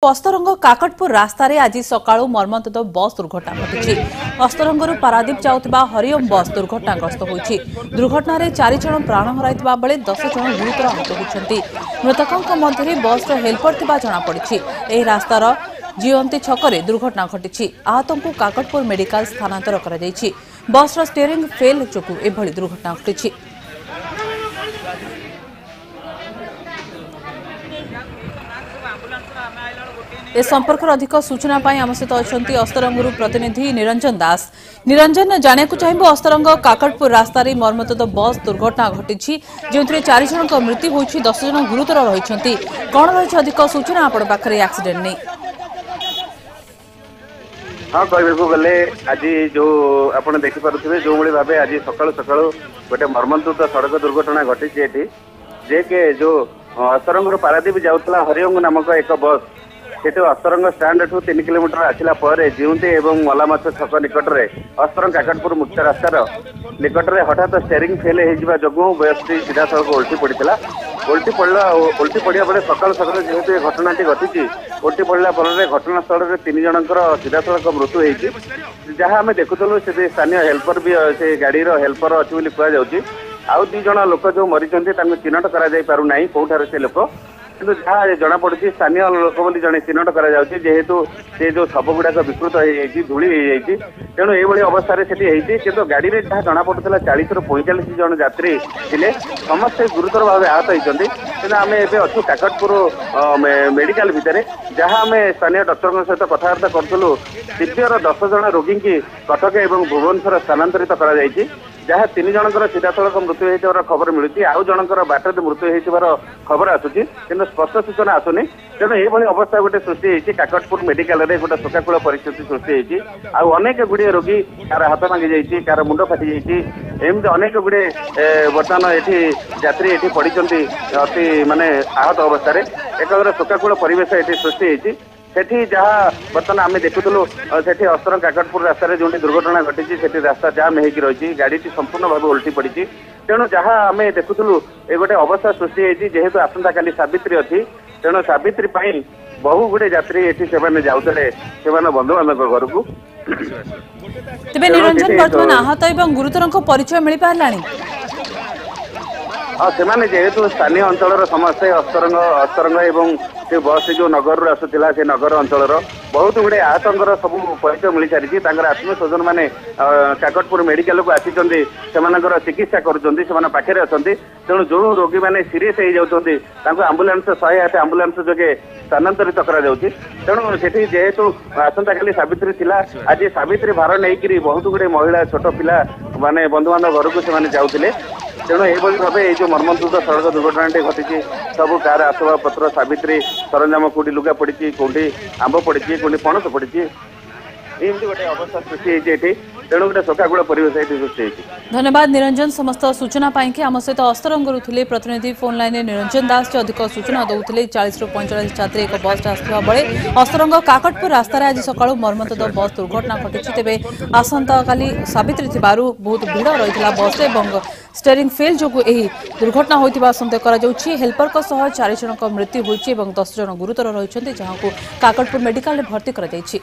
अस्तरंग काकटपुर रास्तार आज सकाळू मर्मन्तुद बस दुर्घटना घटी। अस्तरंगरू पारादीप जाउथिबा हरिओम बस दुर्घटनाग्रस्त होईछि। दुर्घटना 4 जण प्राण हराइथिबा बेले 10 जण गुरुतर आहत होइछन्ति। मृतकଙ୍କ मध्यरे बस हेल्पर थिबा जणा पड़िछि। एही रास्तार जीवंती छकरे दुर्घटना घटी। आहतंकु काकटपुर मेडिकल स्थानांतर करा जायछि। बसर स्टीयरिंग फेल जोगु एभली दुर्घटना घटी। ए संपर्क अधिक सूचना आम सहित अच्छा अस्तरंगरू प्रतिनिधि निरंजन दास। निरंजन जाना चाहिए अस्तरंग काकटपुर रास्तार मर्मन्तुद बस दुर्घटना घटी जो 4 जन मृत्यु होती 10 जन गुरुतर रही कौन रही अधिक सूचना आपण पाखे एक्सीडेंट नहीं? हाँ कहू गले आज जो आप देखिपे जो भाव आज सका सका गोटे मर्मन्तुद सड़क दुर्घटना घटी जे के जो अस्तरंग पारादीप जाऊला हरिओम नामक एक बस से अस्तरंग स्टाण्ड ठू 3 किलोमीटर आसला जीवंती एवं मलामाछ छक निकट में अस्तरंग काकटपुर मुख्य रास्तार निकट में हठात स्टेयरिंग फेल हो बसटी सीधा सड़क उल्टी पड़ा। उल्टी पड़ा बेले सकाल सकाल जेहेतु घटनाटी घटी उल्टी पड़ा फल घटनास्थल में 3 जनकर सीधा सड़क मृत्यु होती जहाँ आम देखुलु से स्थानीय हेल्पर भी से गाड़ी हेल्पर अच्छी कहु आउ 2 जन लोक जो मरी चिन्हट कर कौठार से लोक किंतु जहाँ जना पड़ी स्थानीय लोक बोली जड़े चिन्हट करेतु से जो शव गुड़ाक विकृत हो धूली तेणु ये अवस्था किंतु गाड़ी में जहाँ जना पड़ा 40 ରୁ 45 जन यात्री थे समस्ते गुरुतर भाव आहत होती कि आम एवं अच्छु काकटपुर मेडिकल भितर जहाँ आम स्थानीय डॉक्टर सहित कथबार्ता करूँ सीपीआर 10 जन रोगी की कटक और भुवनेश्वर स्थानांतरित कर जहाँ 3 जनकर सीधा सड़क मृत्यु होता खबर मिलूँ आउ जनकर बाटर मृत्यु होता खबर आसूची कि स्पष्ट सूचना आसुनी तेणु ये अवस्था गोटे सृष्टि होती काकटपुर मेडिकल रे गोटे शोकाकूल परिस्थिति सृष्टि होती आउ अनेक गुड़िए रोगी कार हाथ भांगी जाइए कार मुंड फाटी एमती अनेक गुड़े बर्तमान ये यात्री ये पड़ी अति माने आहत अवस्था एक शोकाकूल परिवेश ये सृष्टि होती सेठी जहाँ बर्तमान आम देखुलु से अस्तरंग काकटपुर रास्तार जो दुर्घटना घटी से रास्ता जाम हो रही गाड़ी संपूर्ण भाव उल्टी पड़ी तेणु जहाँ आम देखुलु ये गोटे अवस्था सृष्टि होती जेहेतु आसंता काली सावित्री अच्छी तेणु सावित्री बहु गुड़े यात्री ये जाऊे बंधु बांधव घर को तेबे निरंजन वर्तमान आहत और गुरुतर परिचय मिल पारा। हाँ से जेहेतु स्थानीय अंचल समस्ते अस्तरंग एवं से बस जो नगर आसूला से नगर अंचल बहुत गुड़े आहतंकर सब परिचय मिल सारी आत्मीयस्वजन मैंने काकटपुर मेडिकल को आसी चिकित्सा करखे अच्छा तेणु जो रोगी मैंने सीरीयस हो जाती आंबुलांस 108 आंबुलांस जोगे स्थानांतरित तेणु से जेहेतु आसंता काली सावित्री थिला आज सावित्री भार नहीं बहुत गुड़े महिला छोट पिला माने बंधु बांधव घर को से जाऊे तेणु ये भाव ये जो मर्मन्तुद सड़क दुर्घटना घटी सब कार आसवा पत्र सावित्री सरंजाम कौटी लुगा पड़ी कौटी आंब पड़ी कौटी पणस पड़ी एमती गोटे अवस्था सृष्टि होती तेणु गोटे शोकाकूल परिवेश सृष्टि होती। धन्यवाद निरंजन समस्त सूचना पाई आम सहित अस्तरंगरू थे प्रतिनिधि फोन लाइन निरंजन दास अधिक सूचना दौले 40 ରୁ 45 यात्री एक बस आसुवा बेले अस्तरंग काकटपुर रास्तार आज सकाळू मर्मन्तुद बस दुर्घटना घटी तेबे आसंता काली सावित्री थिबारु बहुत भीड़ रही बस और स्टीयरिंग फेल जोगु एही दुर्घटना होइतिबा संदेह करा जाउछि। हेल्पर को सह 4 जनक मृत्यु होइछि और 10 जन गुरुतर रहिछन्ति जहां को काकटपुर मेडिकल रे भर्ती करा जाइछि।